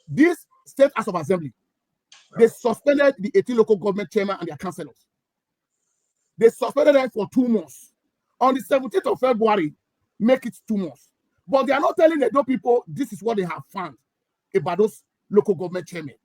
This state House of Assembly, they suspended the 18 local government chairman and their councillors. They suspended them for 2 months. On the 17th of February, make it 2 months. But they are not telling the Edo people this is what they have found about those local government chairmen.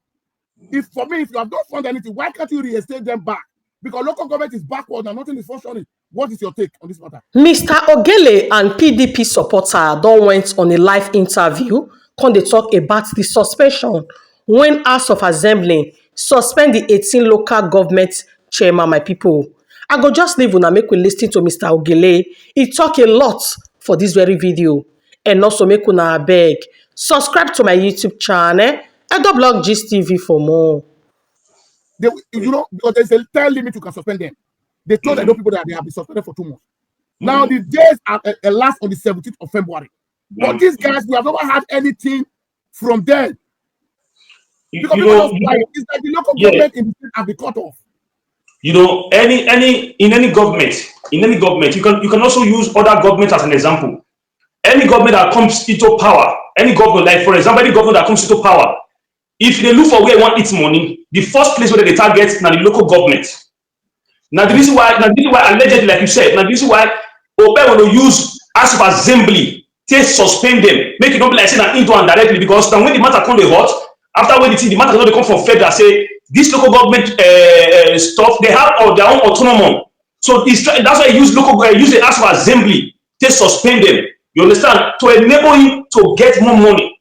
If you have not found anything, why can't you reinstate them back? Because local government is backward and nothing is functioning. What is your take on this matter? Mr. Ogele and PDP supporter don went on a live interview, come dey talk about the suspension when House of Assembly suspend the 18 local government chairman, my people. I go just leave una make we listen to Mr. Ogele. He talk a lot for this very video. And also make una abeg subscribe to my YouTube channel, Edoblog Gist TV for more. Because there's a time limit you can suspend them. They told the people that they have been suspended for 2 months. Now the days are last on the 17th of February. But these guys, we have never had anything from them. Because people don't fight. It's like the local government in the state have been cut off. In any government, you can also use other governments as an example. Any government that comes into power, any government, like for example, any government that comes into power, if they look for where they want its money, the first place where they target is the local government. Now the reason why allegedly, like you said, now the reason why Ogele will use House of Assembly to suspend them, make it not be like saying into and directly, because then when the matter come the hot, after when the matter not come from federal, say this local government stuff, they have their own autonomy. So that's why he use the House of Assembly to suspend them. You understand? To enable him to get more money.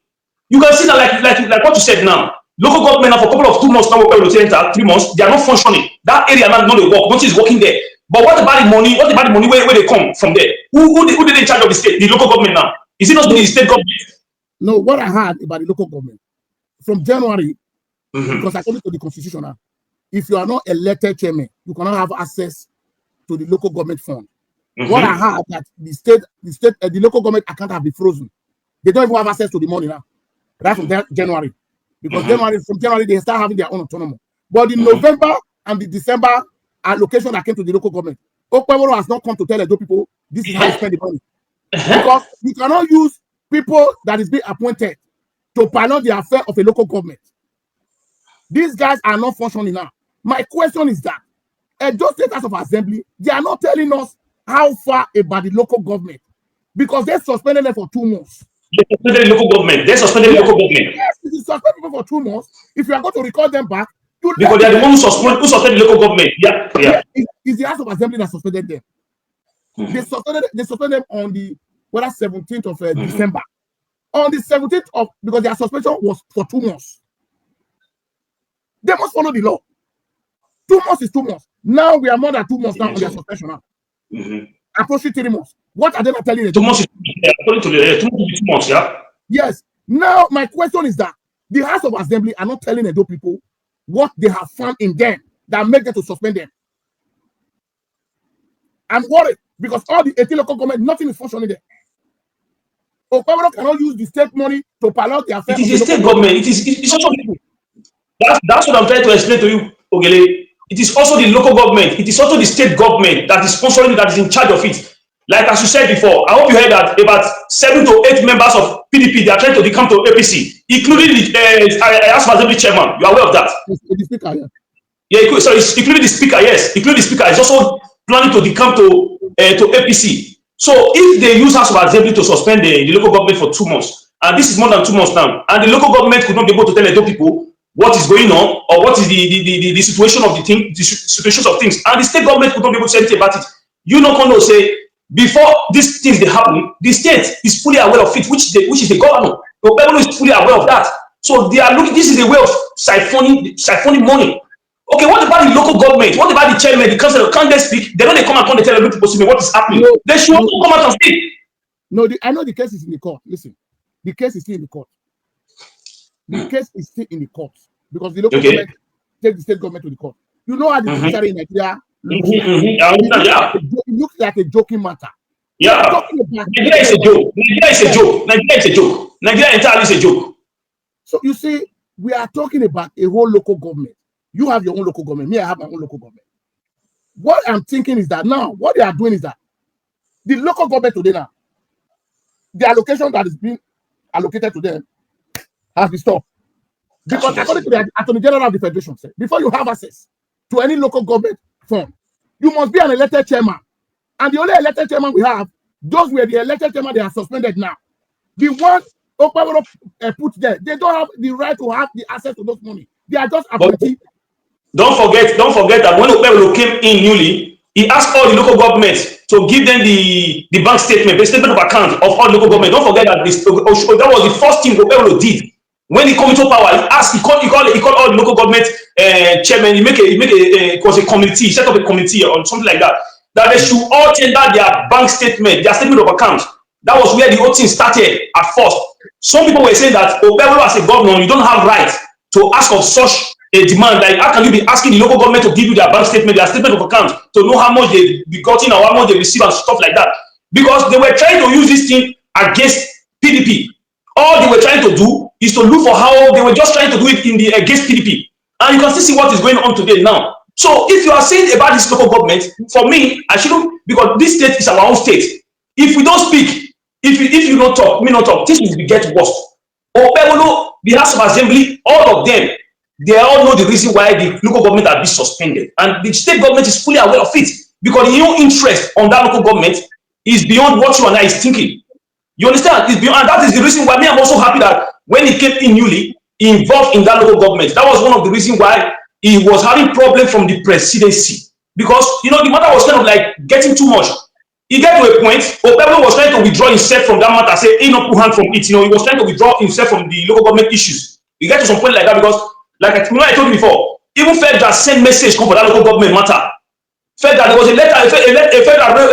You can see that like what you said now. Local government now for a couple of 2 months now, 3 months, they are not functioning. That area now not work. Nothing is working there. But what about the money? What about the money where they come from there? Who did in charge of the state, the local government now? Is it not the state government? No, what I heard about the local government from January, because according to the constitution now, if you are not elected chairman, you cannot have access to the local government fund. What I heard that the local government account have been frozen. They don't even have access to the money now. Right from January. Because from January, they start having their own autonomy. But in November and the December allocation that came to the local government, Ogele has not come to tell the people this is how you spend the money. Because you cannot use people that is being appointed to pilot the affair of a local government. These guys are not functioning now. My question is that Edo State House of Assembly, they are not telling us how far about the local government, because they suspended them for 2 months. They suspended the local government. They suspended the local government. Yes, if you suspend people for 2 months, if you are going to record them back, because they are the ones who suspended the local government. Yeah. It's the House of Assembly that suspended them. They suspended them on the 17th of December. On the 17th of, because their suspension was for 2 months. They must follow the law. 2 months is 2 months. Now we are more than 2 months now on their suspension now. Approaching 3 months. What are they not telling you? 2 months is according to the 2 months, yeah. Yes. Now my question is that the House of Assembly are not telling Edo people what they have found in them that make them to suspend them. I'm worried because all the 18 local government, nothing is functioning there. Ogele cannot use the state money to pilot the affairs. It is the state government. It's also that's what I'm trying to explain to you, Ogele. It is also the local government. It is also the state government that is sponsoring, that is in charge of it. Like as you said before, I hope you heard that about 7 to 8 members of PDP, they are trying to become to APC, including the House of Assembly chairman. You are aware of that? The speaker, yeah. Yeah, so it's including the speaker. Yes, including the speaker is also planning to become to APC. So if they use House of Assembly to suspend the local government for 2 months, and this is more than 2 months now, and the local government could not be able to tell the people what is going on or what is the situation of the thing, the situations of things, and the state government could not be able to say anything about it. You not going to say before these things they happen, the state is fully aware of it, which is the government. The government is fully aware of that. So they are looking. This is a way of siphoning money. Okay, what about the local government? What about the chairman, the council? Can't they speak? They don't come and come and tell people what is happening. No, they should also come out and speak. No, I know the case is in the court. Listen, the case is still in the court. The case is still in the court because the local government take the state government to the court. You know how the judiciary in Nigeria it looks like a joking matter. Yeah, Nigeria is a joke. Nigeria is a joke. Nigeria is a joke. Nigeria entirely is a joke. So you see, we are talking about a whole local government. You have your own local government. Me, I have my own local government. What I'm thinking is that now, what they are doing is that the local government today now, the allocation that is being allocated to them has been stopped. Because according to the Attorney General of the Federation, before you have access to any local government fund, you must be an elected chairman. And the only elected chairman we have, those were the elected chairman they are suspended now. The ones Okpebolo put there, they don't have the right to have the access to those money. They are just appointees. Don't forget that when Okpebolo came in newly, he asked all the local governments to give them the bank statement, the statement of account of all local government. Don't forget that that was the first thing Okpebolo did. When he came into power, he called all the local government chairmen. He make it was a committee, he set up a committee or something like that they should all tender their bank statement, their statement of account. That was where the whole thing started at first. Some people were saying that Okpebolo as a governor, you don't have right to ask of such a demand. Like, how can you be asking the local government to give you their bank statement, their statement of account, to know how much they be gotten or how much they receive and stuff like that? Because they were trying to use this thing against PDP. All they were trying to do is to look for how they were just trying to do it in the against PDP. And you can still see what is going on today now. So if you are saying about this local government, for me, I shouldn't, because this state is our own state. If we don't speak, if you don't talk, me not talk, things will get worse. Okpebolo, the House of Assembly, all of them, they all know the reason why the local government have been suspended. And the state government is fully aware of it, because the own interest on that local government is beyond what you and I is thinking. You understand? It's beyond, and that is the reason why me, I'm also happy that when he came in newly, he involved in that local government. That was one of the reasons why he was having problem from the presidency, because the matter was kind of like getting too much. He get to a point, Okpebolo was trying to withdraw himself from that matter, say he not put hand from it. He was trying to withdraw himself from the local government issues. You get to some point like that, because like I told you before, even Federal sent message come for that local government matter. Federal, there was a letter, a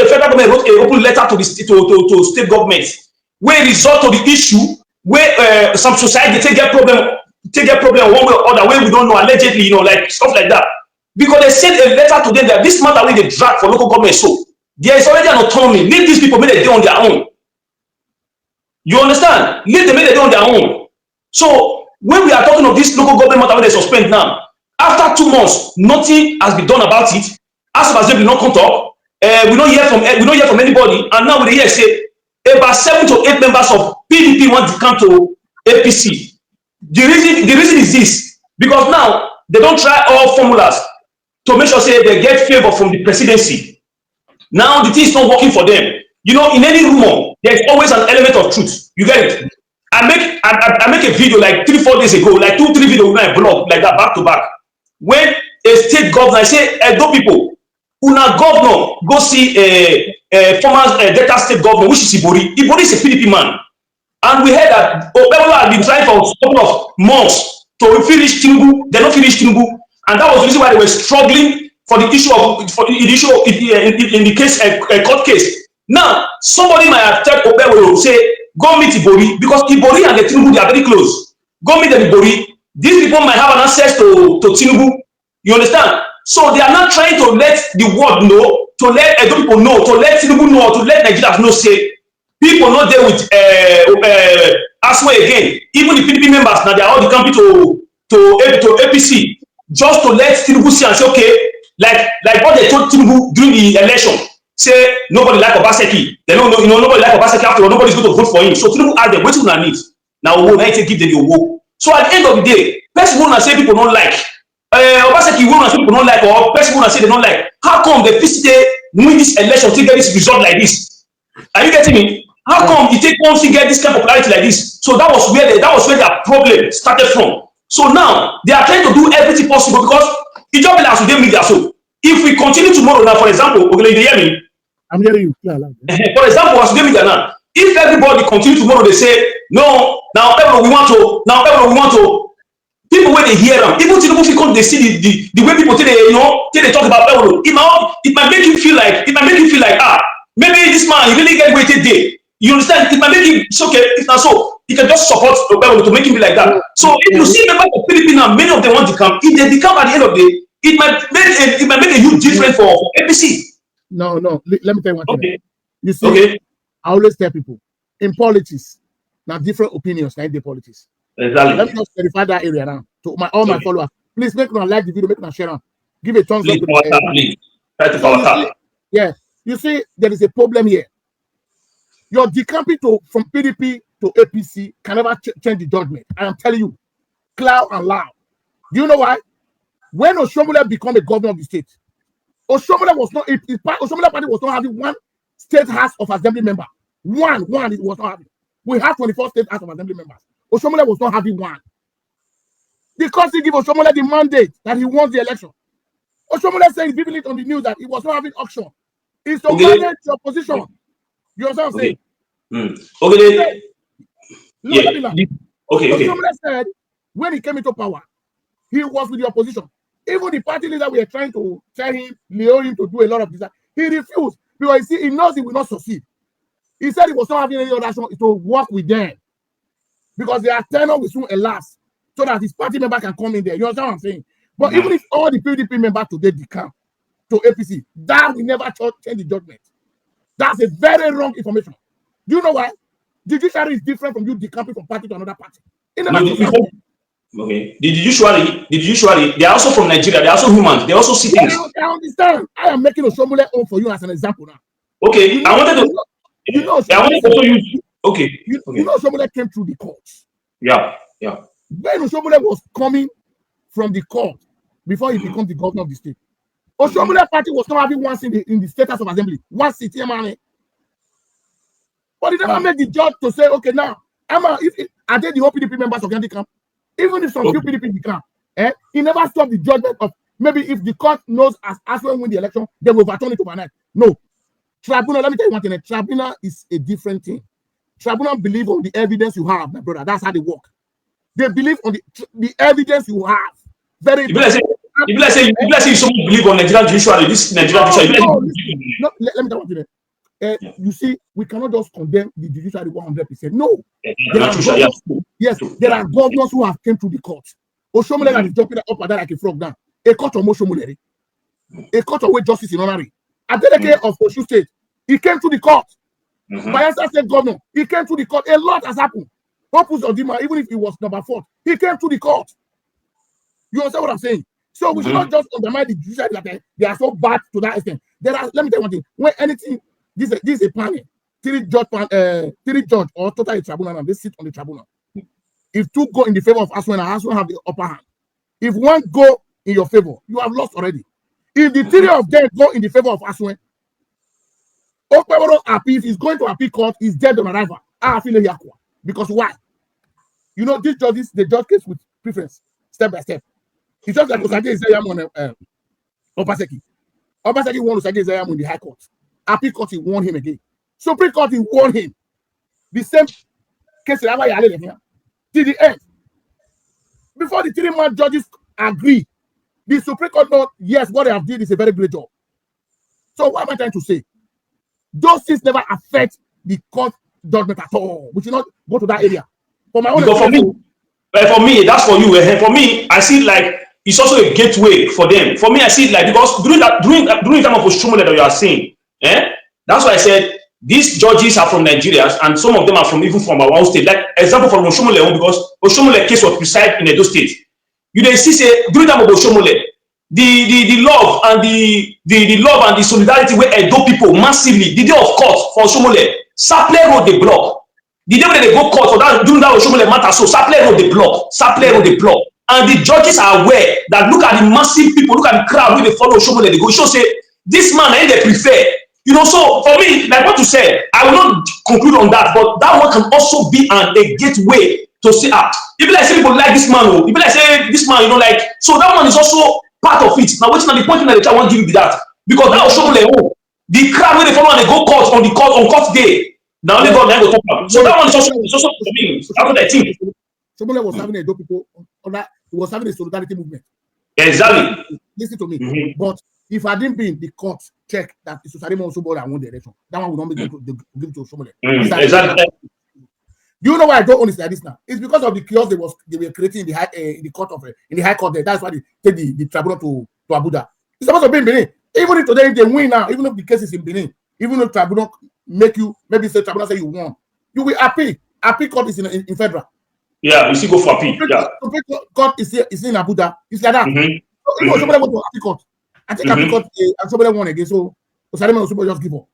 federal government wrote an open letter to the state governments, where result to the issue where some society take get problem one way or other, way we don't know, allegedly, like stuff like that. Because they sent a letter to them that this matter will they drag for local government. So there is already an autonomy. Leave these people, make they do on their own. You understand? Leave them, make they do on their own. So when we are talking of this local government matter, where they suspend now, after 2 months, nothing has been done about it. As of as they will not come talk, we don't hear from anybody, and now we hear say about 7 to 8 members of PDP want to come to APC. The reason is this, because now they don't try all formulas to make sure say they get favor from the presidency. Now the thing is not working for them. In any rumor, there's always an element of truth. You get it? I make a video like 3-4 days ago, like 2-3 videos when I blog like that back to back. When a state governor, I say, Edo people, una governor go see a former Delta state governor, which is Ibori. Ibori is a PDP man. And we heard that Okpebolo had been trying for a couple of months to finish Tinubu. They don't finish Tinubu, and that was the reason why they were struggling for the issue of in the case court case. Now somebody might have told Okpebolo say go meet Ibori, because Ibori and the Tinubu, they are very close. Go meet the Ibori. These people might have an access to Tinubu. You understand? So they are not trying to let the world know, to let Edo people know, to let Tinubu know, to let Nigerians know say people not there with Aswe again. Even the PDP members now, they are all the company to APC, just to let Tinubu see and say, okay, like what they told Tinubu during the election, say nobody like Obaseki. They don't know, nobody like Obaseki after all, nobody's going to vote for him. So Tinubu asked them, what you need? Now we will give them the war. So at the end of the day, person will not say people don't like. Obaseki will not say people don't like, or person will not say they don't like. How come they win this election to get this result like this? Are you getting me? How come it take once to get this kind of popularity like this? So that was where their problem started from. So now they are trying to do everything possible, because it just belongs to them media. So if we continue tomorrow now, for example, Ogele, you hear me? I'm hearing you. Yeah, for example, as media now, if everybody continue tomorrow, they say no, now everyone we want to. People when they hear them, even Tinubu, they see the way people they talk about Ebolo, it might make you feel like maybe this man he really get weighted there. You understand? It might make him, it's okay. If not so, he can just support Okpebolo to make him be like that. So if you see members of PDP now, many of them want to come. If they come at the end of the day, it might make a huge difference for APC. No. Let me tell you one thing. Okay. You see, I always tell people in politics, now different opinions in the politics. Exactly. Let me just clarify that area now to all my followers. Please make them like the video, make them share. Give a thumbs up to the please. Try to power tap. Yeah, you see, there is a problem here. Your decamping from PDP to APC can never change the judgment. I am telling you. cloud and loud. Do you know why? When Oshomole became a governor of the state, Oshomole was not, Oshomole party was not having one state house of assembly member. One it was not having. We have 24 state house of assembly members. Oshomole was not having one. Because he gave Oshomole the mandate that he won the election. Oshomole said vividly on the news that he was not having auction. It's to manage your position. You understand what I'm saying? Okay. Oshomole said when he came into power, he was with the opposition. Even the party leader were trying to tell him, lure him to do a lot of this. He refused because he knows he will not succeed. He said he was not having any other action to work with them because their tenure will soon elapse so that his party member can come in there. You understand what I'm saying? But even if all the PDP members today decamp to APC, that will never change the judgment. That's a very wrong information. Do you know why? Judiciary is different from you decamping from party to another party. Okay. The judiciary, they are also from Nigeria. They are also humans. They also see things. I understand. I am making Oshomole own for you as an example now. Okay. I wanted to use. Okay. You know Oshomole came through the courts. Yeah. When Oshomole was coming from the court before he became the governor of the state, Oshomole party was not having one seat in the state house of assembly. One seat here, man. But he never made the judge to say, okay, now, are they the whole PDP members of Gandhi camp? Even if some few PDP become, he never stopped the judgment of maybe if the court knows as well win the election, they will overturn it overnight. No. Tribunal, let me tell you one thing. Tribunal is a different thing. Tribunal believe on the evidence you have, my brother. That's how they work. They believe on the evidence you have. Very if you say you someone believe on Nigerian judiciary, this Nigerian judiciary. No, let me tell you one thing. You see, we cannot just condemn the judiciary 100%. No. There are governors who have came to the court. Oshomole is jumping up and down like a frog now. A court of Oshomole. A court of weight justice in honorary. Adeleke of Oshu State, he came to the court. Bayelsa State governor, he came to the court. A lot has happened. Opus Odima, even if he was number 4, he came to the court. You understand what I'm saying? So we should not just undermine the judiciary that they are so bad to that extent. Let me tell you one thing. When anything, this is a panel. 3 judge or total tribunal, and they sit on the tribunal. If 2 go in the favor of Aswan, and Aswan have the upper hand. If 1 go in your favor, you have lost already. If the 3 of them go in the favor of Aswan, if he's going to appeal court, he's dead on arrival. Because why? You know, these judges, they judge case with preference, step by step. It's just like Osage Isayam on Obaseki. Obaseki won Osage Isayam in the High Court. Appeal court, he won him again. Supreme Court, he won him. The same case till the end. Before the 3-man judges agree, the Supreme Court knows, yes, what they have did is a very great job. So what am I trying to say? Those things never affect the court judgment at all. We should not go to that area. For my own for me, that's for you. For me, I see it like it's also a gateway for them. For me, I see it like because during the time of Oshomole that you are saying, that's why I said these judges are from Nigeria and some of them are even from our own state. Like example from Oshomole, because Oshomole case was presided in Edo State. You then see say during the time of Oshomole, the love and the love and the solidarity where Edo people massively the day of court for Oshomole, Saple road the block. The day when they go court for that during that Oshomole matter, so Saple road the block. And the judges are aware that look at the massive people, look at the crowd when they follow Oshomole, they go show say this man and they prefer. You know, so for me, like what you said, I will not conclude on that, but that one can also be a gateway to see if like say people like this man, if like say this man, you know, like so that one is also part of it. Now, what's the point that I want to give you that? Because that will show the crowd when they follow and they go court on court day. Now only God go talk about. So that one is also for me. That's what I think. Somebody was having a dope people on that. He was having a solidarity movement. Exactly. Listen to me. But if I didn't be in the court check that it's Susarimo also bought and won the election, that one would not be given to somebody. Exactly. Do you know why I don't understand this now? It's because of the chaos they were creating in the high court there. That's why they take the tribunal to Abuja. It's supposed to be in Benin. Even if today if they win now, even if the case is in Benin, even if tribunal make you maybe say tribunal say you won, you will appeal. Appeal court is in federal. Yeah, you still go for appeal. Supreme court is in Abuja. It's like that. So if somebody go to appeal court, I think appeal court and somebody won again. So Osadime also just give up.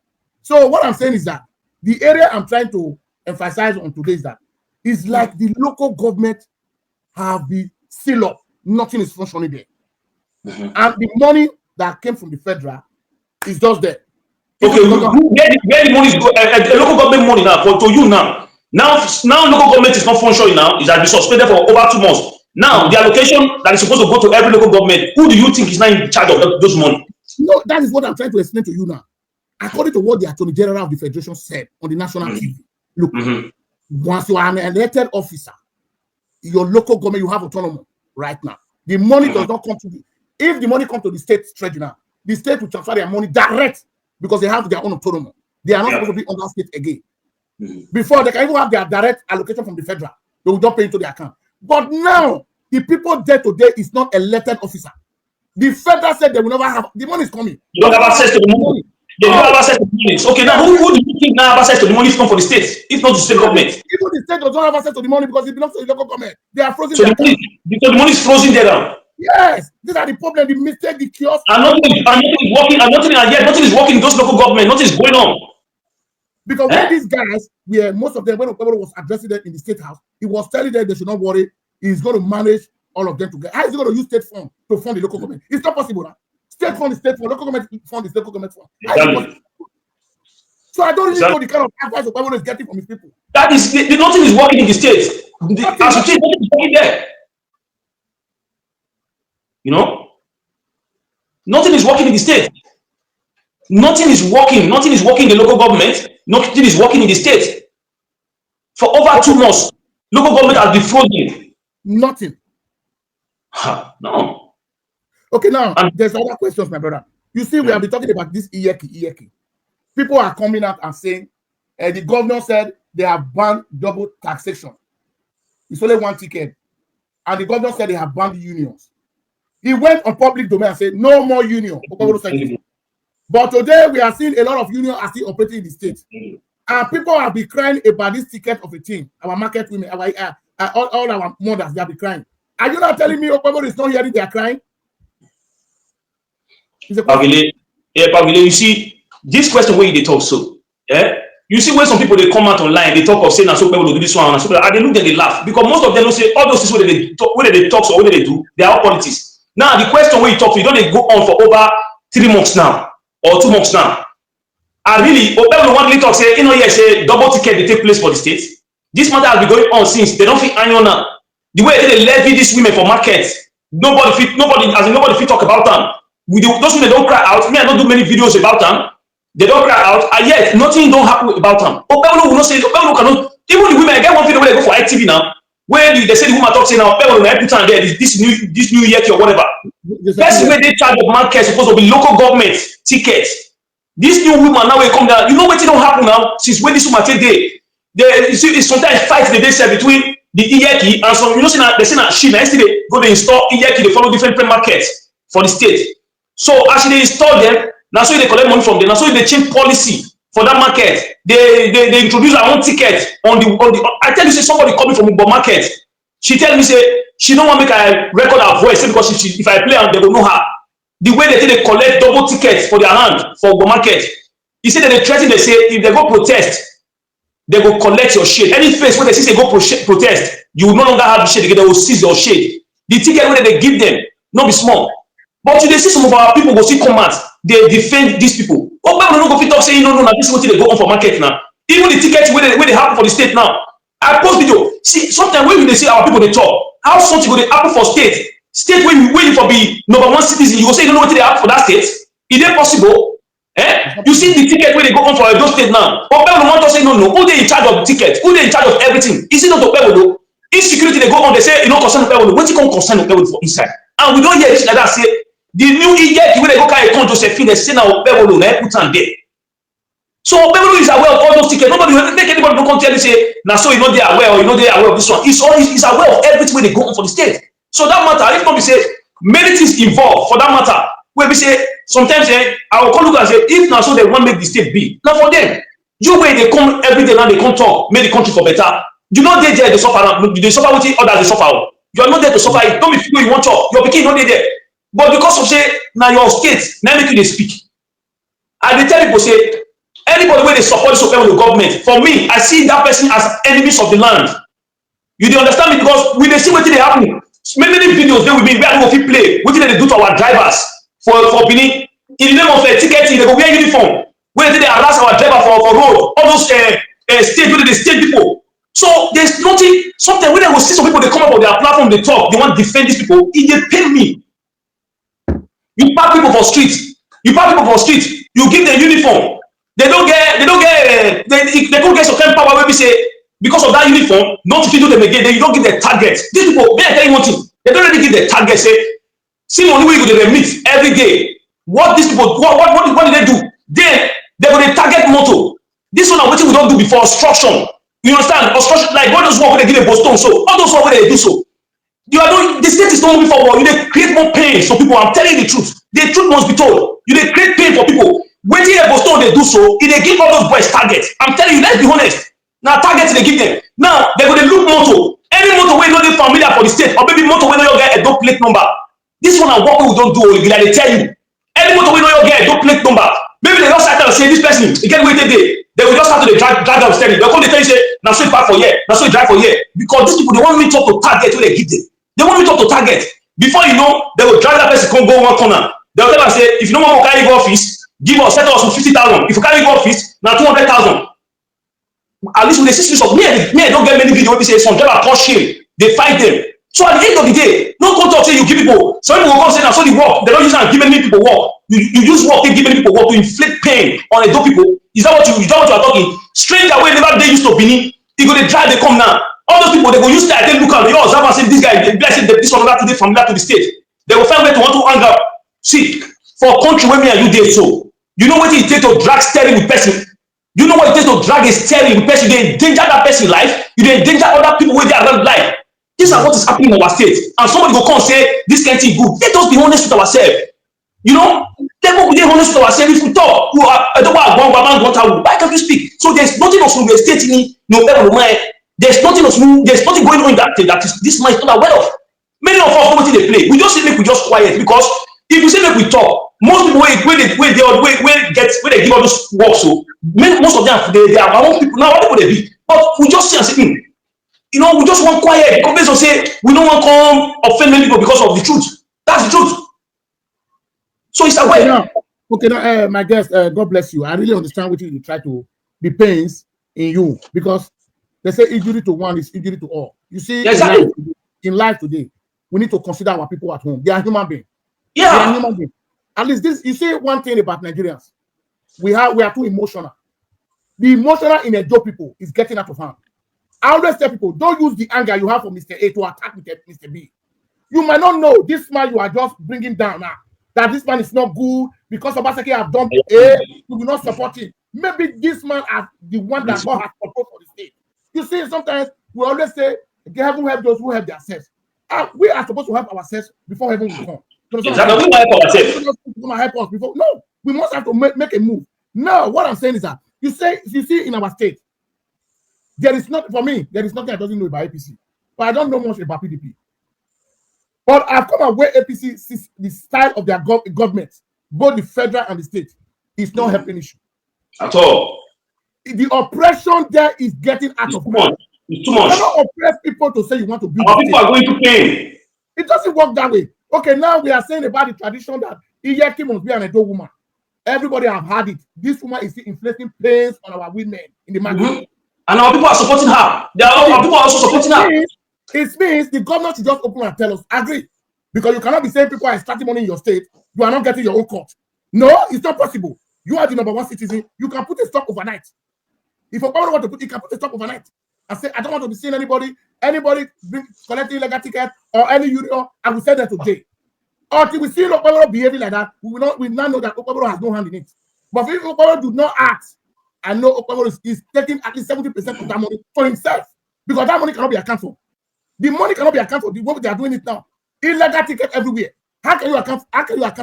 So what I'm saying is that the area I'm trying to emphasize on today is that it's like the local government have been sealed up. Nothing is functioning there. And the money that came from the federal is just there. Okay, where the money is go, local government money now for to you now. Now local government is not functioning now. It has been suspended for over 2 months. Now the allocation that is supposed to go to every local government, who do you think is now in charge of those money? No, that is what I'm trying to explain to you now. According to what the Attorney General of the Federation said on the national TV, look, once you are an elected officer, your local government, you have autonomy right now. The money does not come to the, if the money comes to the state treasury now, the state will transfer their money direct because they have their own autonomy. They are not supposed to be under state again. Before, they can even have their direct allocation from the federal. They will not pay into their account. But now, the people there today is not elected officer. The federal said they will never have, the money is coming. You don't have access to the money. They don't have access to the money. Okay, now who do you think now have access to the money if not for the state, if not the state government? Even the state does not have access to the money because it belongs to the local government. They are frozen. So the money is frozen there now. Yes, these are the problem, the mistake, the chaos. And nothing is working, and nothing is working in those local government, nothing is going on. Because when these guys, most of them, when Ogele was addressing them in the state house, he was telling them they should not worry, he's going to manage all of them together. How is he going to use state fund to fund the local government? It's not possible. Huh? State fund is state fund, local government fund is local government fund. Exactly. So I don't really know the kind of advice Ogele is getting from his people. That is, nothing is working in the state. As you say, nothing is working there. You know, nothing is working in the state. Nothing is working. Nothing is working in the local government. Nothing is working in the state. For over 2 months, local government has been frozen. Nothing. No. Okay, now there's other questions, my brother. You see, we have been talking about this Iyeki. People are coming out and saying, the governor said they have banned double taxation. It's only one ticket. And the governor said they have banned unions. He went on public domain and said, no more union. But today, we are seeing a lot of unions are still operating in the state. And people have been crying about this ticket of a thing. Our market women, all our mothers, they have been crying. Are you not telling me Ogele is not hearing they are crying? Ogele, you see, this question where they talk so, you see when some people they come out online, they talk of saying, so people will do this one, and so they look and they laugh. Because most of them don't say all those things where they talk, or where they do, they are all politics. Now, the question where you talk, you don't go on for over 3 months now, or 2 months now. And really, Ogele one day talk, say, say double ticket they take place for the state. This matter has been going on since they don't fit iron now. The way they levy these women for markets, nobody fit talk about them. Those women don't cry out. Me, I don't do many videos about them. They don't cry out, and yet nothing don't happen about them. Ogele will not say, Ogele cannot. Even the women, I get one video where they go for ITV now, where they say the woman talk say now, Ogele will put on there this new year or whatever. Best way they charge of market supposed to be local government tickets. This new woman now will come down. You know what don't happen now since when this woman take day. You see, it's sometimes fight the day between the Iyeki and some, they say that she yesterday go to install Iyeki, they follow different markets for the state. So as they install them, now so they collect money from them, now so they change policy for that market. They introduce her own ticket on the I tell you, say somebody coming from Igbo market. She tell me say she don't want to make a record her voice because if I play and they will know her. The way they collect double tickets for their hand for Igbo market. He said that they threaten, they say if they go protest, they will collect your shade. Any place where they see they go protest, you will no longer have the shade again, they will seize your shade. The ticket where they give them, not be small. But you see some of our people go see come out, they defend these people. Oh, but we don't go fit talk saying no, this is what they go on for market now. Even the tickets where they happen for the state now. I post video. See, sometimes when they see our people they talk, how something go they happen for state when you waiting for be #1 citizen, you go say you don't know what they happen for that state. Is it possible? You see the ticket where they go on for those state now. But people want to say no. Who they in charge of the ticket? Who they in charge of everything? Is it not the people though? Insecurity they go on, they say you don't concern the people. What you can concern the people for inside? And we don't hear this like that say the new Iyeki where they go carry con Josephine, they say now people will put on there. So people is aware of all those tickets. Nobody will make anybody don't come tell you say now so you know they are aware or you know they are aware of this one. He's aware of everything where they go on for the state. So that matter, if not be say many things involved for that matter. Where we say sometimes I will call look and say if now so they want to make the state big. Now for them, you way they come every day now they come talk, make the country for better. You know they there they suffer they suffer with others they suffer. You are not there to suffer it. Don't be feel you want to your pikin not there. But because of say now your state now make you they speak. And they tell people say anybody where they support the government, for me, I see that person as enemies of the land. You dey understand me? Because we dey see wetin dey happen. Many videos dey with me where I go fit play wetin dey do to our drivers for Benin. In the name of ticketing, they go wear uniform. Wey they harass our driver for road. All those state wey dey state people. So there's nothing. Sometimes when I go see some people, they come up on their platform, they talk, they want to defend these people. It dey pain me. You pack people for street. You pack people for street. You give them uniform. They don't get they don't get some kind of power where we say because of that uniform, not to do them again. Then you don't give the target. These people, may I tell you one thing? They don't really give the target. Say, see money we go to meet every day. What these people, what did they do? Then they go to target motto. This one, what we don't do before obstruction. You understand? Obstruction, like what those work when they give a Boston. So all those work when they do so. You are doing the state is not moving forward. You dey create more pain for people. I'm telling you the truth. The truth must be told. You dey create pain for people. Waiting a Boston they do so, if they give all those boys targets. I'm telling you, let's be honest. Now targets they give them. Now they're going to look motor. Any motor wey no dey familiar for the state, or maybe motor wey no get a dope plate number. This one and what we don't do, like they tell you. Any motor wey no get a dope plate number. Maybe they just start to say this person, you get waited day. They will just start to drive them steady. They'll come to tell you say, now so you park for here, now so you drive for here. Because these people they want me to talk to target when they give them. They want me to talk to target. Before you know, they will drive that person come go one corner. They will tell us say, if you don't want to carry go office, give us set us with 50,000. If you carry go office, now 200,000. At least with the system of me, I don't get many videos where we say some driver cause shame. They fight them. So at the end of the day, no go talk say you give people. Some people will come say now so the work. They don't use and give many people work. You use work to give many people work to inflict pain on the dope people. Is that what you are talking? Stranger way never they used to Benin. They go they drive, they come now. All those people they go use that they look at they observe and say this guy they blessing this one that today from that to the state. They will find way to want to hang up. See, for a country where me and you did so, you know what it takes to drag steering with person. You know what it takes to drag a steering with person. You endanger that person's life. You endanger other people with their life. This is what is happening in our state. And somebody go come say this can't be good. Let us be honest with ourselves. You know, let us be honest with ourselves. If we talk, I don't want why can't you speak? So there's nothing else from the state in no mind. There's nothing else. There's nothing going on in that this man is not aware of. Many of us know what they play. We just say make we just quiet because if you say make we talk, most people when they give all this work, so most of them they are our own people now. What people they be? But we just see and say, you know, we just want quiet because they say we don't want to come offend many people because of the truth. That's the truth. So it's a way. Okay, now, my guest, God bless you. I really understand what you try to be pains in you because they say injury to one is injury to all. You see, exactly. in life today, we need to consider our people at home. They are human beings. Yeah. They are human beings. At least this, you see one thing about Nigerians. We are too emotional. The emotional in a dope people is getting out of hand. I always tell people, don't use the anger you have for Mr. A to attack Mr. B. You might not know this man you are just bringing down now. That this man is not good because Obaseki have done A, you will not support him. Maybe this man is the one that God has proposed for the state. You see, sometimes we always say, heaven help those who help themselves. We are supposed to help ourselves before heaven will come. Exactly. We help ourselves. Help us before. No, we must have to make a move. Now, what I'm saying is that you see in our state, there is not for me, there is nothing I don't know about APC. But I don't know much about PDP. But I've come aware APC sees the style of their government, both the federal and the state, is not helping issue. At all. The oppression there is getting out of hand. It's too much. You cannot oppress people to say you want to build. Our people are going to pain. It doesn't work that way. Okay, now we are saying about the tradition that Iyeki must be an adult woman. Everybody have had it. This woman is inflicting pains on our women in the market. And our people are supporting her. Our people are also supporting her. It means the government should just open and tell us, agree. Because you cannot be saying people are extracting money in your state, you are not getting your own cut. No, it's not possible. You are the number one citizen, you can put a stop overnight. If a government want to put, you can put a stop overnight. I say, I don't want to be seeing anybody collecting illegal ticket or any union, I will send them to jail. Until we see Okpebholo behaving like that, we now know that Okpebholo has no hand in it. But if Okpebholo do not act, I know Okpebholo is taking at least 70% of that money for himself. Because that money cannot be accounted for. The money cannot be accounted for the way they are doing it now. Illegal ticket everywhere. How can you account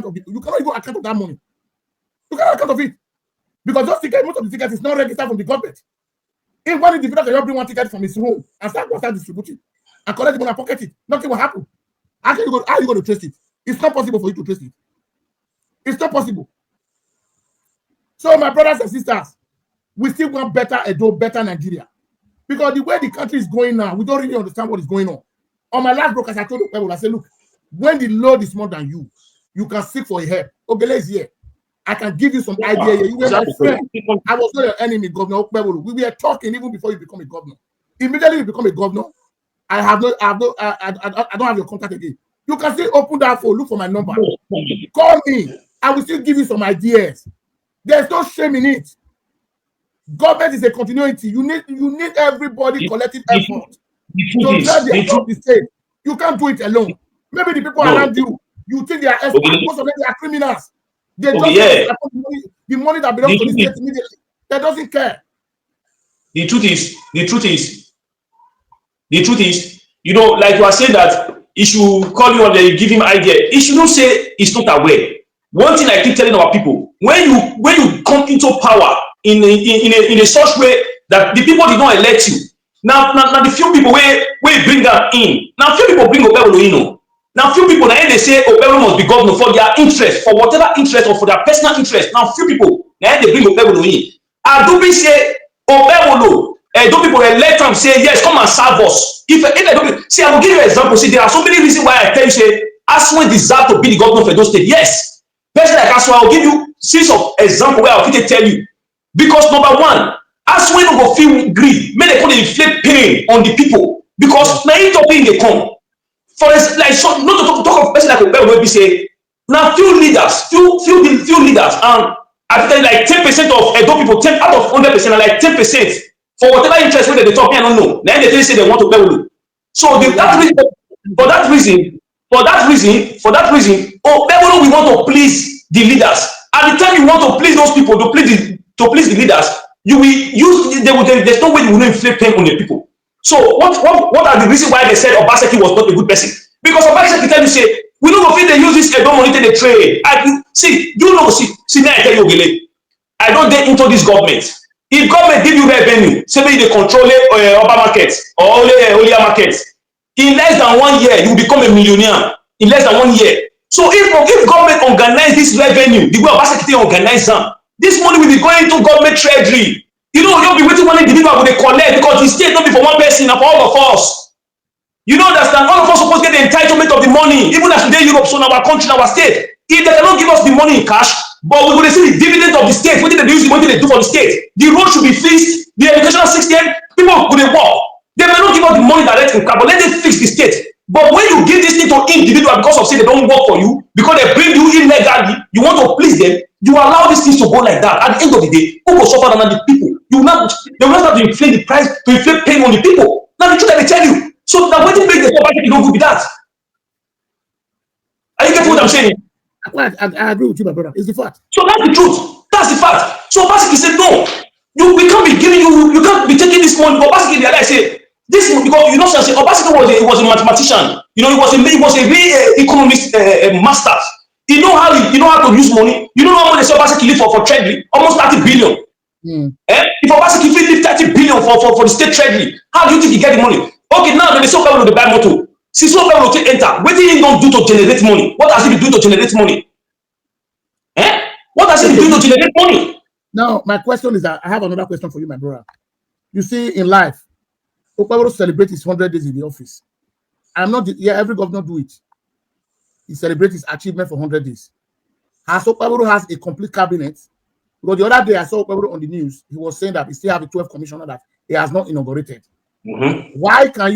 of it? You cannot even account of that money. You cannot account of it. Because those tickets, most of the tickets is not registered from the government. If one individual can bring one ticket from his home and start distributing and collect the money and pocket it, nothing will happen. How are you going to trace it? It's not possible for you to trace it. It's not possible. So, my brothers and sisters, we still want better Edo, better Nigeria. Because the way the country is going now, we don't really understand what is going on. On my last broadcast, I told the people, I said, look, when the load is more than you can seek for help. Ogele is here. I can give you some idea. You were my friend. I was not your enemy, Governor. We were talking even before you become a governor. Immediately you become a governor, I don't have your contact again. You can still open that phone, look for my number. Call me. I will still give you some ideas. There's no shame in it. Government is a continuity. You need everybody collective effort to drive the state. You can't do it alone. Maybe the people around you think they are experts. Most of them are criminals. They just the money that belongs to the state immediately. They doesn't care. The truth is, you know, like you are saying that he should call you and then you give him idea. He shouldn't say he's not aware. One thing I keep telling our people: when you come into power in a such way that the people did not elect you. Now the few people where bring them in. Now few people bring Ogele in. Now few people now they say Ogele must be governor for their interest, for whatever interest or for their personal interest. Now few people now they bring Ogele in. I do be say Ogele. Those people elect them say yes, come and serve us. If I don't see, I will give you an example. See, there are so many reasons why I tell you say Aswan deserve to be the governor for those states. Yes, person like Aswan, I will give you series of example where I will tell you. Because number one, Aswan will feel greed, may they call it inflict pain on the people. Because now you talking they come. For instance, like so, not to talk of person like Ogele will be say now few leaders, few leaders, and I tell you like 10% of those people, 10 out of 100%, are like 10%. For whatever interest when they talk, I don't know. Then they say they want to Ogele. So for that reason, Ogele we want to please the leaders. At the time you want to please those people, to please the leaders, you will use there's no way you will not inflict pain on the people. So what are the reasons why they said Obaseki was not a good person? Because Obaseki tell you say we don't feel they use this Edo money to the trade. See now I tell you Ogele, I don't get into this government. If government give you revenue, say maybe they control urban markets or only markets, in less than 1 year, you will become a millionaire. In less than 1 year. So if government organize this revenue, the way Obaseki organize them, this money will be going into government treasury. You know, you'll be waiting one individual will they collect because the state not be for one person, and for all of us. You don't understand? All of us supposed to get the entitlement of the money, even as today Europe, so in our country, in our state. If they cannot give us the money in cash, but we will see the dividend of the state, what did they use the money they do for the state? The road should be fixed, the educational system, people will work. They may not give us the money direct in cash, but let them fix the state. But when you give this thing to individual because of say they don't work for you, because they bring you illegally, you want to please them, you allow these things to go like that. At the end of the day, who will suffer than the people? They will not start to inflate the price, to inflate pain on the people. Now the truth that they tell you. So now what do you make the public you don't go with that? Are you getting what I'm saying? I agree with you, my brother. It's the fact. So that's the truth. That's the fact. So Obaseki said, no, we can't be giving you can't be taking this money. But Obaseki, the other say, this because you know, Obaseki was a mathematician. You know, he was a real economist master. He know how to use money. You know how much Obaseki live for treasury? Almost 30 billion. If Obaseki live 30 billion for the state treasury, how do you think he get the money? Okay, now they so Ogele to buy motor. Since Ogele will take enter, what did he don't do to generate money? What has he been doing to generate money? What has he been doing to generate money? Now, my question is that I have another question for you, my brother. You see, in life, Ogele celebrates his 100 days in the office. Every governor do it. He celebrates his achievement for 100 days. As Ogele has a complete cabinet, because the other day I saw Ogele on the news, he was saying that he still have a 12 commissioner that he has not inaugurated. How can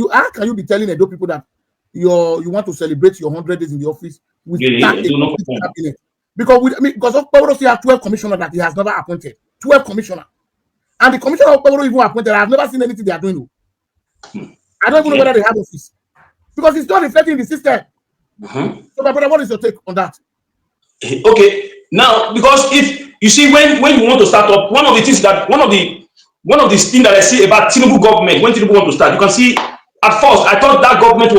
you be telling those people that you want to celebrate your 100 days in the office with that cabinet? Because Ogele still have 12 commissioners that he has never appointed. 12 commissioners. And the commissioner of Ogele even appointed, I have never seen anything they are doing. I don't even know whether they have office. Because it's not reflecting the system. So my brother, what is your take on that? Okay. Now, because if you see when you want to start up, one of the things that one of the things that I see about Tinubu government, when Tinubu want to start, you can see at first I thought that government I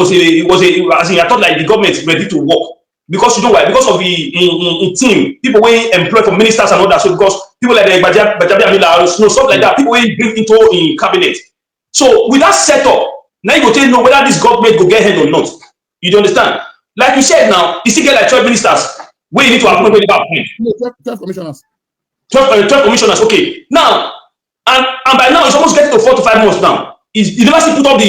thought like the government is ready to work. Because you know why? Because of the in team, people we employ for ministers and all that. So because people like the Bajabi Amila, stuff like that, people we bring into in cabinet. So with that setup, now you go tell you know whether this government go get ahead or not. You understand? Like you said now, you still get like 12 ministers. Where you need to appoint 12 commissioners. 12 commissioners. Okay. Now, and by now it's almost getting to 4 to 5 months now. you never see put up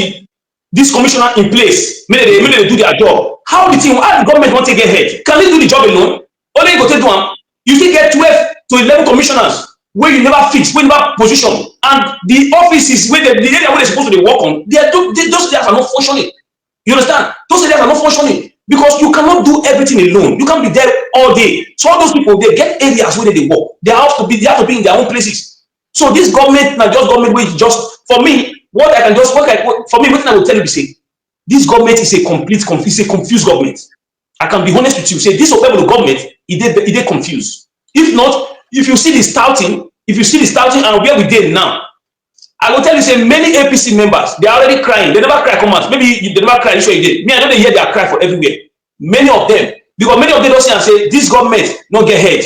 this commissioner in place. Maybe they do their job. How the government want to get ahead? Can they do the job alone? Only you go take one. You still get 12 to 11 commissioners where you never fix, where you never position, and the offices where the area where they're supposed to work on, those areas are not functioning. You understand? Those areas are not functioning because you cannot do everything alone. You can't be there all day. So all those people, they get areas where they work. They have to be in their own places. So this government, not just government, where just for me, what I will tell you is say this government is a confused government. I can be honest with you. Say this Ogele government, it confused. If not, if you see the starting and where we did now, I will tell you, say many APC members, they are already crying. They never cry, come out. Maybe they never cry, sure you did. Me, I know they hear their cry for everywhere. Many of them, because many of them don't say and say, this government not get ahead.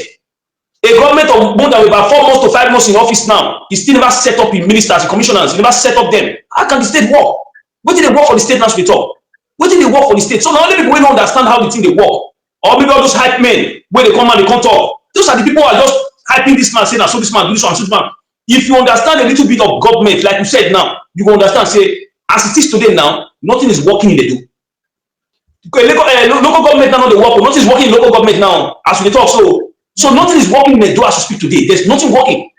A government of more than about 4 months to 5 months in office now, is still never set up in ministers, in commissioners, he never set up them. How can the state work? What did they work for the state now we talk? What did they work for the state? So now only people who don't understand how the thing they work. Or maybe all those hype men where they come and they come talk. Those are the people who are just hyping this man, saying, so this man, do this one, so this man. If you understand a little bit of government, like you said now, you will understand, say, as it is today now, nothing is working in the do. Local government now, they work, nothing is working in local government now, as we talk. So nothing is working in the do as we speak today. There's nothing working.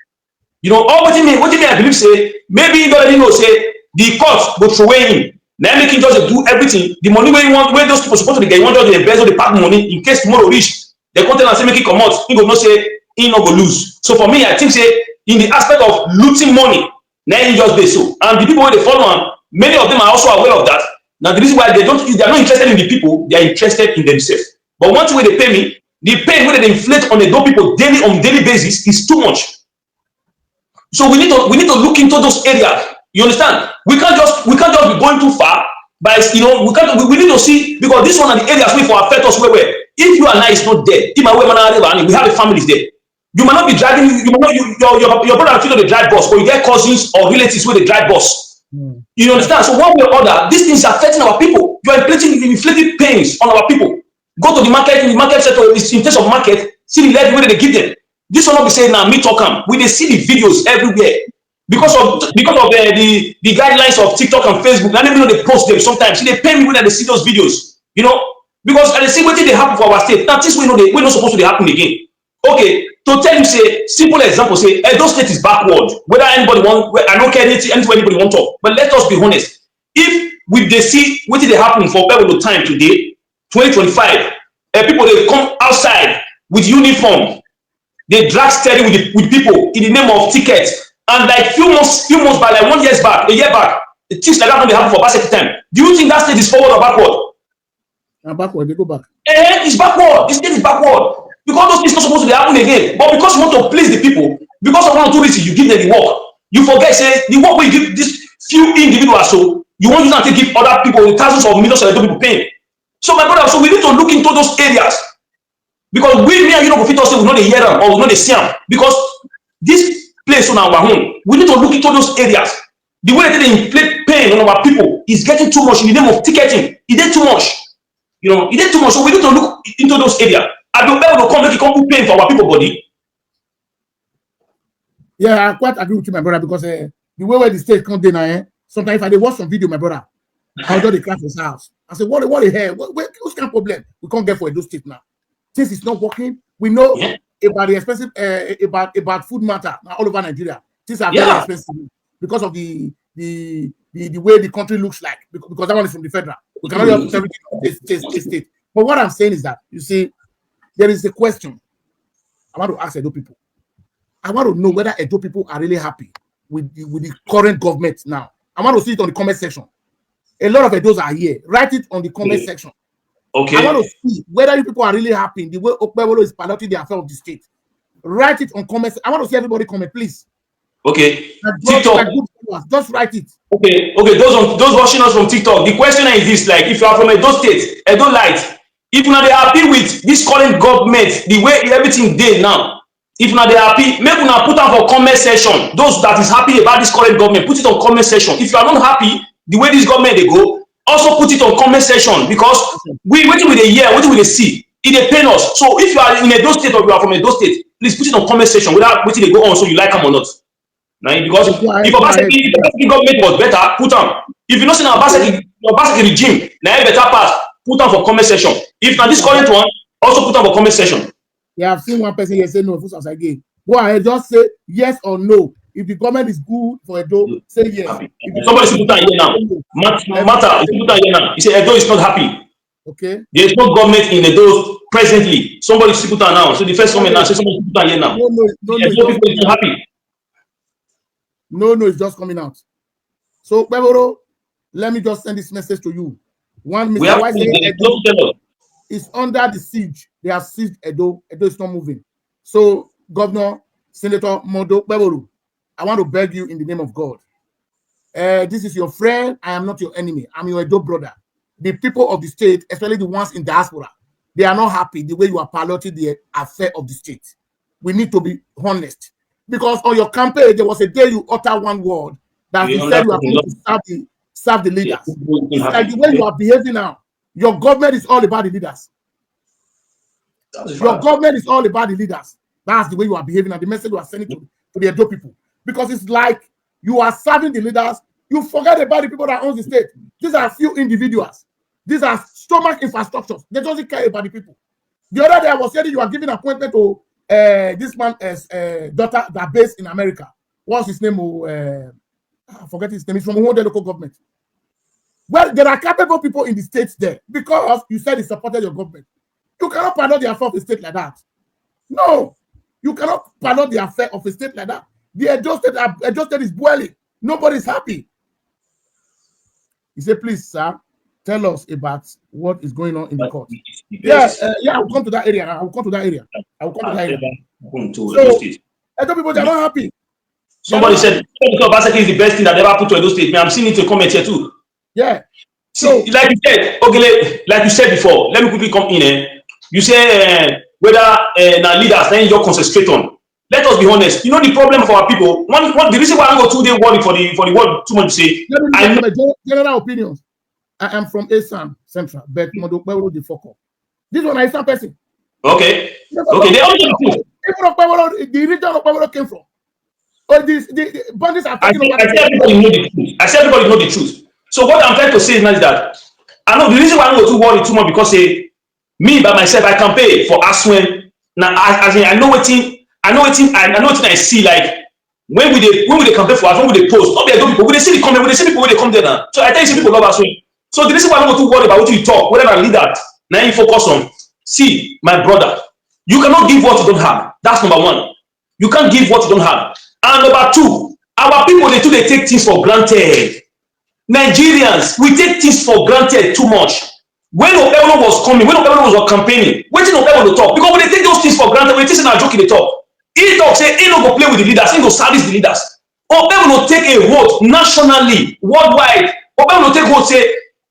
You know, all what you mean, I believe, say, maybe you already know, say, the court will throw away him. Now making just do everything. The money where you want, where those people supposed to get, you want just to embezzle the park money in case tomorrow reach. The content and say make it come out, he go not say he not go lose. So for me, I think say in the aspect of looting money, now he just be so. And the people where they follow on, many of them are also aware of that. Now the reason why they are not interested in the people, they are interested in themselves. But once way they pay me, the pain where they inflate on the dope people on daily basis is too much. So we need to look into those areas. You understand? We can't just be going too far. But we need to see, because this one are the areas where for affect us where if you and I is not there, we have a families there. You might not be driving, your brother feel they drive bus, but you get cousins or relatives where they drive bus. You understand? So one way or other, these things are affecting our people. You are inflicting pains on our people. Go to the market, in the market sector, in terms of market, see the level where they give them. This will not be saying now, me talk them. We they see the videos everywhere. Because of the guidelines of TikTok and Facebook, I don't even know they post them sometimes. See, they pay me when they see those videos, you know, because I see what they happen for our state. Now, this we're not supposed to happen again. Okay, to tell you, say, simple example, say, Edo State is backward. Whether anybody want, I don't care anything anybody want to talk. But let us be honest. If they see what did happen for people time today, 2025, people they come outside with uniform, they drag steady with people in the name of tickets. And like few months back, like a year back, the things like that when they happen for past time. Do you think that state is forward or backward? Backward, they go back. It's backward. The state is backward. Because those things not supposed to happen again. But because you want to please the people, because of one or two reasons, you give them the work. You forget, say, the work we give this few individuals, so you want to give other people thousands of millions of people pain. So my brother, so we need to look into those areas. Because me and you don't fit us, we know they hear them or we know they see them. Because this place on our own, we need to look into those areas. The way that they inflict pain on our people is getting too much in the name of ticketing. It is too much. You know, it is too much. So we need to look into those areas. I don't know to come make it come put pain for our people body. Yeah, I quite agree with you, my brother, because the way where the state come in, sometimes if I watch some video, my brother, I'll do the class for his house. I say, what the hell? What's kind of problem we can't get for those state now? Since it's not working, we know about the expensive about food matter all over Nigeria. Things are very expensive because of the way the country looks like. Because that one is from the federal. We cannot have everything state. But what I'm saying is that you see, there is a question I want to ask Edo people. I want to know whether Edo people are really happy with the current government now. I want to see it on the comment section. A lot of Edos are here. Write it on the comment section. Okay. I want to see whether you people are really happy in the way Ogele is piloting the affair of the state. Write it on comments. I want to see everybody comment, please. Okay. TikTok. Just write it. Okay. Those watching us from TikTok. The question is this: like, if you are from Edo State, Edo Light, if now they are happy with this current government, the way everything did now, if now they are happy, make una put on for comment section. Those that is happy about this current government, put it on comment section. If you are not happy the way this government they go, also put it on comment section, because we waiting with a year, waiting with a see. It dey pain us. So if you are in Edo State or you are from Edo State, please put it on comment section without waiting they go on so you like them or not. Now, because if Obaseki government was better, put on. If you know, say Obaseki regime, now better pass, put on for comment section. If now this current one, also put on for comment section. Yeah, I've seen one person here say no. Again, go ahead, just say yes or no. If the government is good for Edo, say yes. Somebody should put on here now. Matter, if you put on here now, he said Edo is not happy. Okay. There is no government in Edo presently. Somebody should put on now. So the first comment now, say somebody should put on here now. No, people are happy. No, it's just coming out. So, Peboro, let me just send this message to you. One, Mr. White is under the siege. They have seized Edo. Edo is not moving. So, Governor, Senator Modo Peboro, I want to beg you in the name of God. This is your friend. I am not your enemy. I'm your Edo brother. The people of the state, especially the ones in diaspora, they are not happy the way you are piloting the affair of the state. We need to be honest. Because on your campaign, there was a day you utter one word that you said you are going to serve the leaders. It's like the way you are behaving now. Your government is all about the leaders. Your government is all about the leaders. That's the way you are behaving and the message you are sending to the Edo people. Because it's like you are serving the leaders. You forget about the people that own the state. These are few individuals. These are stomach infrastructures. They don't care about the people. The other day I was saying you are giving appointment to this man's daughter that based in America. What's his name? I forget his name. He's from the local government. Well, there are capable people in the states there because you said he supported your government. You cannot pilot the affair of a state like that. No, you cannot pilot the affair of a state like that. The Edo State is boiling. Nobody's happy. He said, please, sir, tell us about what is going on in the court. Yes, I will come to that area. I will come to that area. So, Edo people, they are not happy. Somebody said, Obaseki is the best thing that ever put to Edo State. I'm seeing it in comment here too. Yeah. So, like you said, Ogele, like you said before, let me quickly come in. You say whether now leaders, then you concentrate on. Let us be honest. You know the problem for our people. The reason why I go 2 day worry for the word too much to say. Let me my general opinions. I am from Assam Central, but Modokbero the Foko. This one is some person. Okay. Okay. They all know the truth. The region of Pablo came from. Or the bandits are taking over. I say everybody know the truth. I say everybody know the truth. So what I'm trying to say is now is that I know the reason why I don't go too worry too much because me by myself I can pay for Aswen. Now I know what I see like when we dey campaign for us, when we dey post, not there people, we dey see the comment, we dey see people when they come there now. So I tell you, people love Aswen. So the reason why I don't go too worry about what you talk, whatever I lead that, now you focus on. See, my brother, you cannot give what you don't have. That's number one. You can't give what you don't have. And number two, our people they take things for granted. Nigerians, we take things for granted too much. When Ogele was coming, when Ogele was campaigning, wetin Ogele talk? Because when they take those things for granted, we think na joke in the talk. He talk say he no go play with the leaders, he go service the leaders. Ogele no take a vote nationally, worldwide. Ogele no take vote say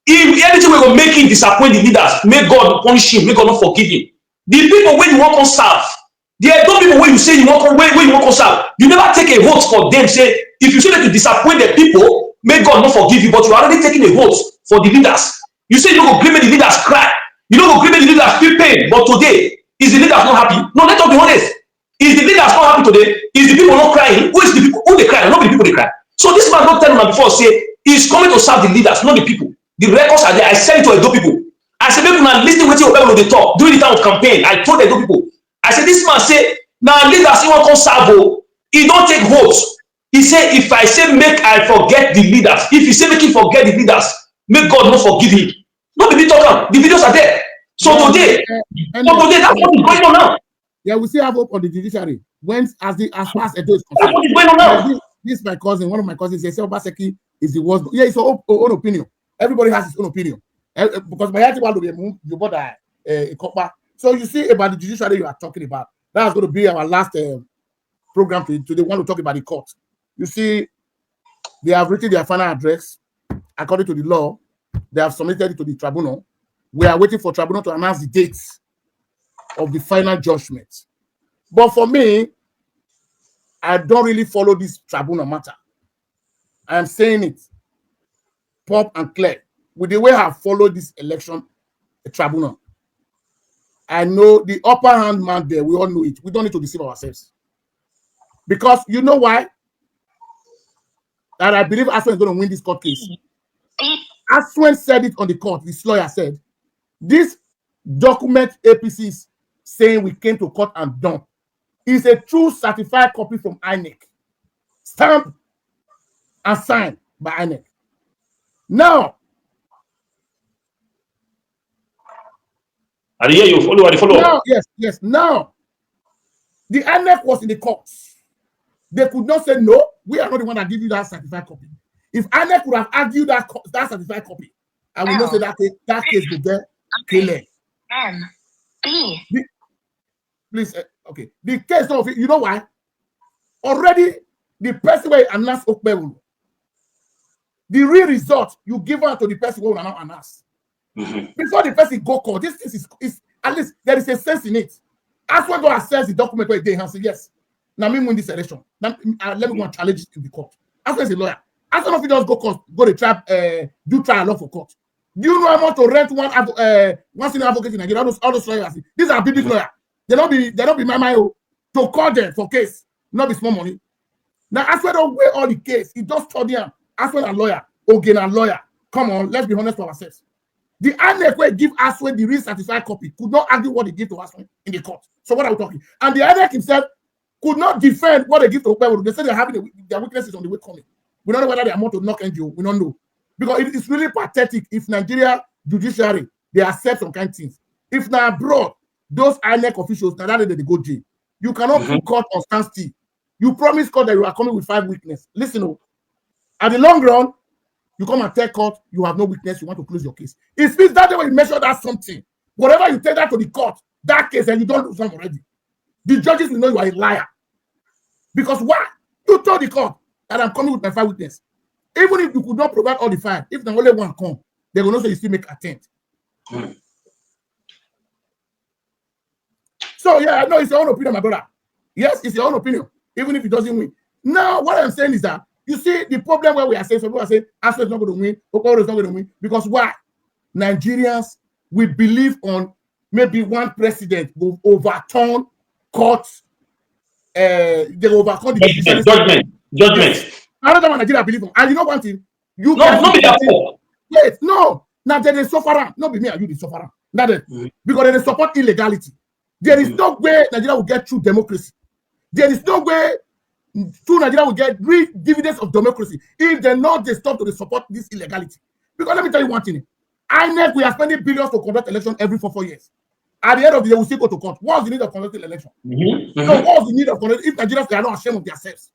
if anything we go make him disappoint the leaders, make God punish him, make God not forgive him. The people when you want to serve, there are those people when you say you want to serve, you never take a vote for them. Say if you say that you disappoint the people, may God not forgive you, but you are already taking a vote for the leaders. You say you don't go gree make the leaders cry, you don't go gree make the leaders feel pain, but today is the leaders not happy? No, let's be honest. Is the leaders not happy today? Is the people not crying? Who is the people? Who they cry? Not the people they cry. So this man don't tell them before say he's coming to serve the leaders, not the people. The records are there. I send it to Edo people. I said, people now listen to what they talk during the time of campaign. I told Edo people. I said, this man say now leaders he won't come serve. He don't take votes. He said, if I say make I forget the leaders, if he say make him forget the leaders, make God not forgive him. No be talking. The videos are there. So yeah, today, that's what is going on now. Yeah, we still have hope on the judiciary. When as far as Edo is concerned. That's what is going on now. This is my cousin, one of my cousins. He said Obaseki is the worst. Yeah, it's your own opinion. Everybody has his own opinion. Because my heart will be you bought a copper. So you see about the judiciary you are talking about. That's going to be our last program today. Want to talk about the court. You see, they have written their final address according to the law. They have submitted it to the tribunal. We are waiting for tribunal to announce the dates of the final judgment. But for me, I don't really follow this tribunal matter. I am saying it pop and clear. With the way I have followed this election tribunal, I know the upper hand man there. We all know it. We don't need to deceive ourselves. Because you know why? that I believe Aswen is going to win this court case. Aswen said it on the court. This lawyer said, this document APCs saying we came to court and done is a true certified copy from INEC, stamped and signed by INEC. Now, I hear you. Follow. Now, yes. Now, the INEC was in the courts. They could not say, no, we are not the one that give you that certified copy. If INEC would have argued that certified copy, I will not say that case will get killed. Please, okay. The case of it, you know why? Already, the person will announce Ogele. The real result, you give out to the person who will not announce. Before the person go court, this is at least there is a sense in it. As when God assess the document where they have say yes. Now me win this election. Now, let me go and challenge it in the court. As as a lawyer, as long as you just go to trial, do trial law for court. Do you know how much to rent one senior advocate in Nigeria? All those lawyers, these are big lawyers. They don't be my to call them for case, not be small money. Now as well don't weigh all the case, he just told them as well a lawyer, Ogele a lawyer. Come on, let's be honest with ourselves. The INEC will give Aswen the real certified copy, could not argue what they give to Aswen in the court. So what are we talking? And the INEC himself could not defend what they give to Ogele. They say they're having their weaknesses on the way coming. We don't know whether they are more to knock NGO. We don't know. Because it's really pathetic if Nigeria Judiciary, they accept some kind of things. If now abroad, those INEC officials, now that they go jail. You cannot put court on standstill. You promise court that you are coming with 5 witnesses. Listen, at the long run, you come and tell court you have no witness, you want to close your case. It means that way you measure that something. Whatever you take that to the court, that case, and you don't lose them already. The judges will know you are a liar. Because why? You told the court that I'm coming with my 5 witnesses. Even if you could not provide all the 5, if the only one come, they will not say you still make attempt. So yeah, I know it's your own opinion, my brother. Yes, it's your own opinion, even if it doesn't win. Now, what I'm saying is that you see the problem where we are saying, some people are saying, Aswen is not going to win, Ogele is not going to win. Because why? Nigerians, we believe on maybe one president will overturn courts, they will overturn the judgment. Another one Nigeria believe on. And you know one thing? You not be that poor. Wait, no. Now there is sufferer. Not be me and you the sufferer. Not that. Because they support illegality. There is no way Nigeria will get true democracy. There is no way true Nigeria will get real dividends of democracy if they not they stop to support this illegality. Because let me tell you one thing. INEC, we are spending billions to conduct election every 4 years. At the end of the day, we still go to court. What's the need of conducting election? So what's the need of conducting if Nigerians are not ashamed of themselves?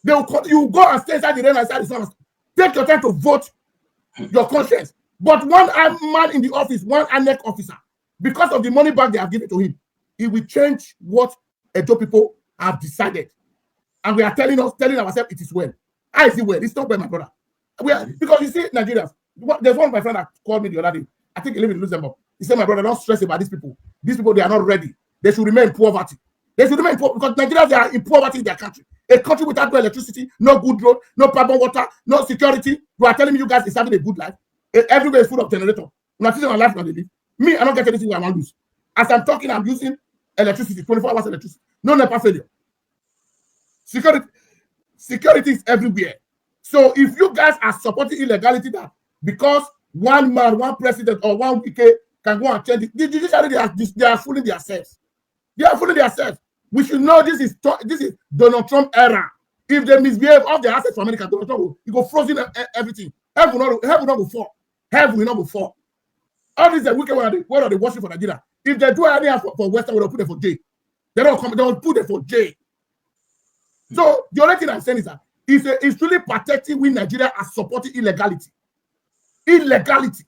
They will you go and stay inside the rain and inside the sun. Take your time to vote your conscience. But one man in the office, one INEC officer, because of the money back they have given to him, he will change what Edo people have decided. And we are telling ourselves it is well. I see well. It's not well, my brother. Because you see, Nigerians, there's one of my friends that called me the other day. I think he lives in Luxembourg. He said, my brother, don't stress about these people. These people, they are not ready. They should remain in poverty. They should remain poor because Nigerians, they are in poverty in their country. A country without no electricity, no good road, no piped water, no security. You are telling me you guys is having a good life. Everywhere is full of generator. When I see my life now, they live. Me, I don't get anything where I want to lose. As I'm talking, I'm using electricity, 24 hours electricity. No NEPA failure. Security is everywhere. So if you guys are supporting illegality that because one man, one president, or one wicked can go and change it, the judiciary, they are fooling themselves. They are fooling themselves. We should know this is Donald Trump era. If they misbehave of the assets for America, Donald Trump will go frozen everything. Heaven will not go fall. Heaven will not go fall. All these wicked what are they watching for Nigeria? If they do anything for Western, we'll put them for jail. They don't come, they will put them for jail. So the only thing I'm saying is that it's really pathetic when Nigeria are supporting illegality. Illegality.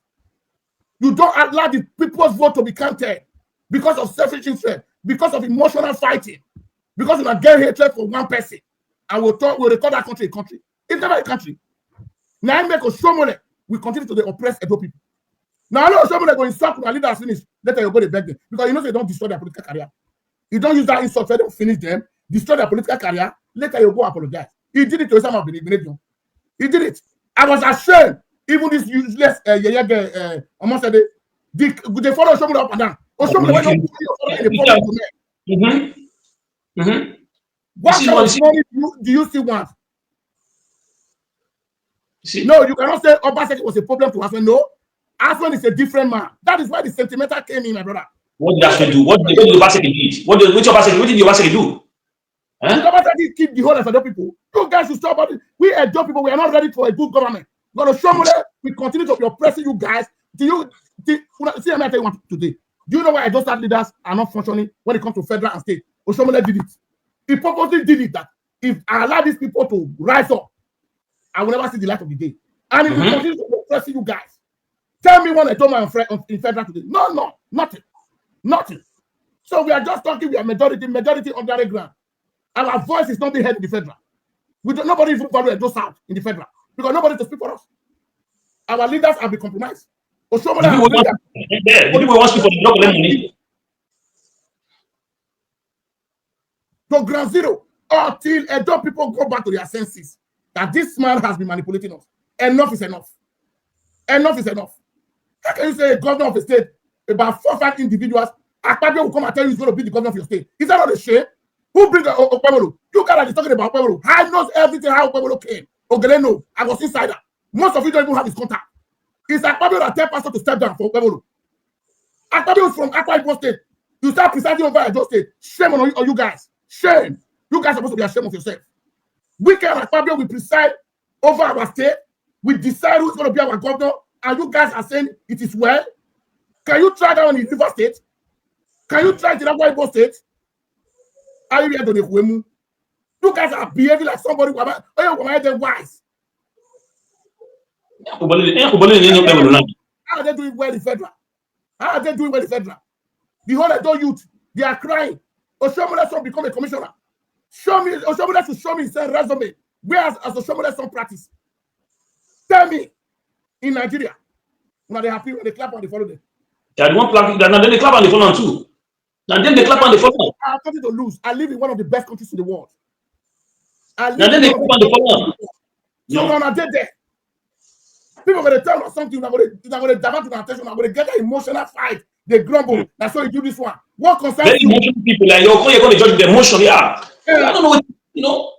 You don't allow the people's vote to be counted because of selfish interest, because of emotional fighting, because of a get hatred for one person. And we'll record that country a country. It's never a country. Now I make a show money. We continue to oppress Edo people. Now I know show money going to insult when leaders finish. Later you go to beg them because you know they don't destroy their political career. You don't use that insult for them to finish them, destroy their political career. Later you go apologize. He did it to some of the Benediction. He did it. I was ashamed. Even this useless almost said they follow show money up and down. Or show money when you in the public. What kind of money do you still want? See? No, you cannot say Obaseki was a problem to Aswan. No, Aswan is a different man. That is why the sentimental came in, my brother. What did Aswan do? What did Obaseki do? What did Obaseki do? Huh? Did Obaseki keep the whole of the people? You guys should stop it. We Edo people, we are not ready for a good government. We're going to show them we continue to be oppressing you guys. See, let me tell you one today. Do you know why Edo State leaders are not functioning when it comes to federal and state? Oshomole did it. He purposely did it that if I allow these people to rise up, I will never see the light of the day. And it will continue to oppress you guys. Tell me when I told my in federal today. No, nothing. So we are just talking, we are majority on the ground. Our voice is not being heard in the federal. Nobody even follow Edo South in the federal because nobody to speak for us. Our leaders have been compromised. Oshomole people want to speak for the local money. To ground zero until Edo people go back to their senses that this man has been manipulating us. Enough is enough. Enough is enough. How can you say a governor of a state, about 4 or 5 individuals, Akpabio will come and tell you he's going to be the governor of your state? Is that not a shame? Who brings Okpebolo? You guys are talking about Okpebolo. I know everything how Okpebolo came. Ogele knows. I was inside that. Most of you don't even have his contact. It's Akpabio that tell pastor to step down for Okpebolo. Akpabio is from Akwa Ibom State. You start presiding over Edo State. Shame on you guys. Shame. You guys are supposed to be ashamed of yourself. We can Akpabio, we preside over our state. We decide who's going to be our governor. And you guys are saying it is well. Can you try that on the River State? Can you try it in Akwa Ibom State? Are you here to the Huemu? You guys are behaving like somebody who are wise. How are they doing well in federal? How are they doing well in federal? The whole Edo youth, they are crying. Oshomole son become a commissioner. Oshomole should show me his resume. Where has Oshomole son practice? Tell me, in Nigeria, when they happy when they clap on the follow them. Yeah, then they clap on the follow too. And then they clap on the follow. I have nothing to lose. I live in one of the best countries in the world. And then they clap on the follow. So when I did there, people going to tell us something, they're going to divert to the attention, they're going to get an emotional fight. They grumble. That's why you do this one. What concerns very emotional people, like you're going to judge the emotion, yeah. I don't know what, you know.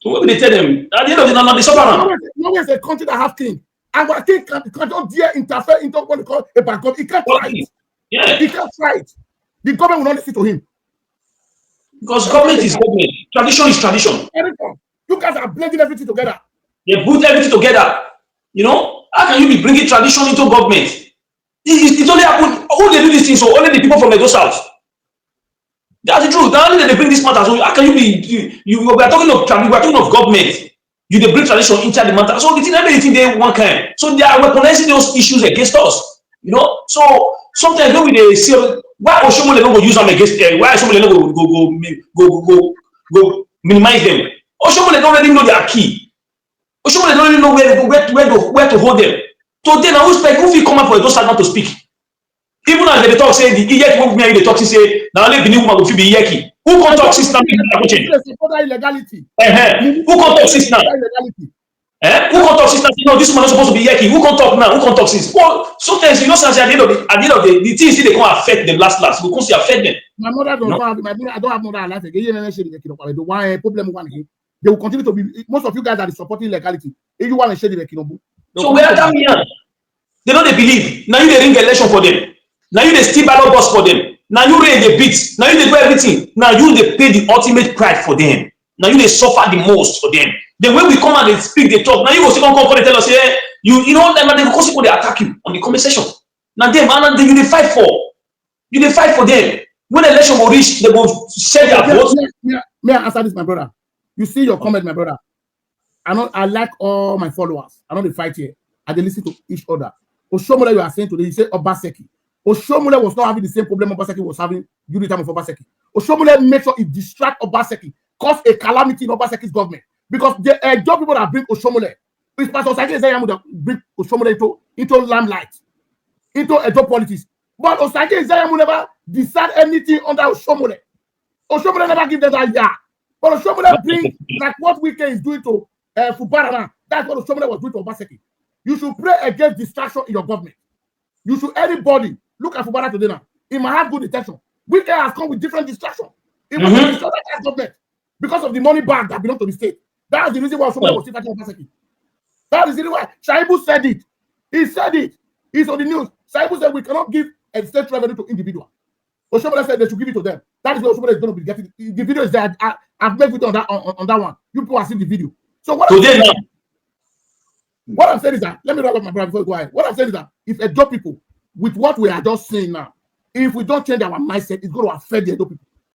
So what will they tell them? At the end of the day, they suffer. Nowhere is a country that have king. And our king can't dare interfere into what we call a bad government. He can't try it. Yeah. He can't try it. The government will not listen to him. Because government is government. Tradition is tradition. You guys are blending everything together. They put everything together. You know? How can you be bringing tradition into government? It only happened. Who they do this thing? So only the people from Edo South. That's the truth. Not only they bring this matter. So how can you be? We are talking of tradition. We are talking of government. You they bring tradition into the matter. So the thing everything they one kind. So they are weaponizing those issues against us. You know. So sometimes when they see why Oshomole don't go use them against them, why Oshomole don't go minimize them. Oshomole don't really know their key. Oshomole don't really know where to hold them. Today now who fit come up for those not to speak. Even as they talk say the Iyeki won't be the talk say now only the new woman will be Iyeki. Who can talk system? Illegality. Who can talk system? Who can talk system? No, this woman is supposed to be Iyeki. Who can talk now? Who can talk system? Well, sometimes you know, at the end of the things they can't affect them last. We can't see affect them. My mother don't have I don't have mother alive again. The one problem one here. They will continue to be most of you guys are supporting legality. If you want to share the Kinobu. So where are they? They don't believe. Now you they ring election for them. Now you they steal ballot box for them. Now you raise the beats. Now you they do everything. Now you they pay the ultimate price for them. Now you they suffer the most for them. Then when we come and they speak, they talk. Now you go see come and tell us, yeah, you know them and they because people they attack you on the conversation. Now them and you they fight for. You they fight for them. When the election will reach, they will share their votes. May I answer this, my brother? You see your comment, my brother. I like all my followers. I know they fight here. And they listen to each other. Oshomole, you are saying today, you say Obaseki. Oshomole was not having the same problem Obaseki was having during the time of Obaseki. Oshomole made sure it distract Obaseki, cause a calamity in Obaseki's government. Because the job people that bring Oshomole, it's Pastor Osage Ezeyamu that bring Oshomole into limelight, into Edo politics. But Osage Ezeyamu never decide anything under Oshomole. Oshomole never give them that yeah. But Oshomole bring like what Wike is doing to Fubarana. That's what Oshomole was doing to Obaseki. You should pray against distraction in your government. You should anybody look at Fubara today now. He might have good intention. Wike has come with different distraction. It was a government because of the money bag that belongs to the state. That's the reason why Oshomole was still fighting Obaseki. That is the reason why Shaibu said it. He said it. It's on the news. Shaibu said we cannot give a state revenue to individual. Oshomole said they should give it to them. That is what Oshomole is going to be getting. The video is there. I've made video on that one. You people have seen the video. So what I'm saying is that, let me wrap up my brother before we go ahead. What I'm saying is that if Edo people, with what we are just saying now, if we don't change our mindset, it's going to affect the Edo people.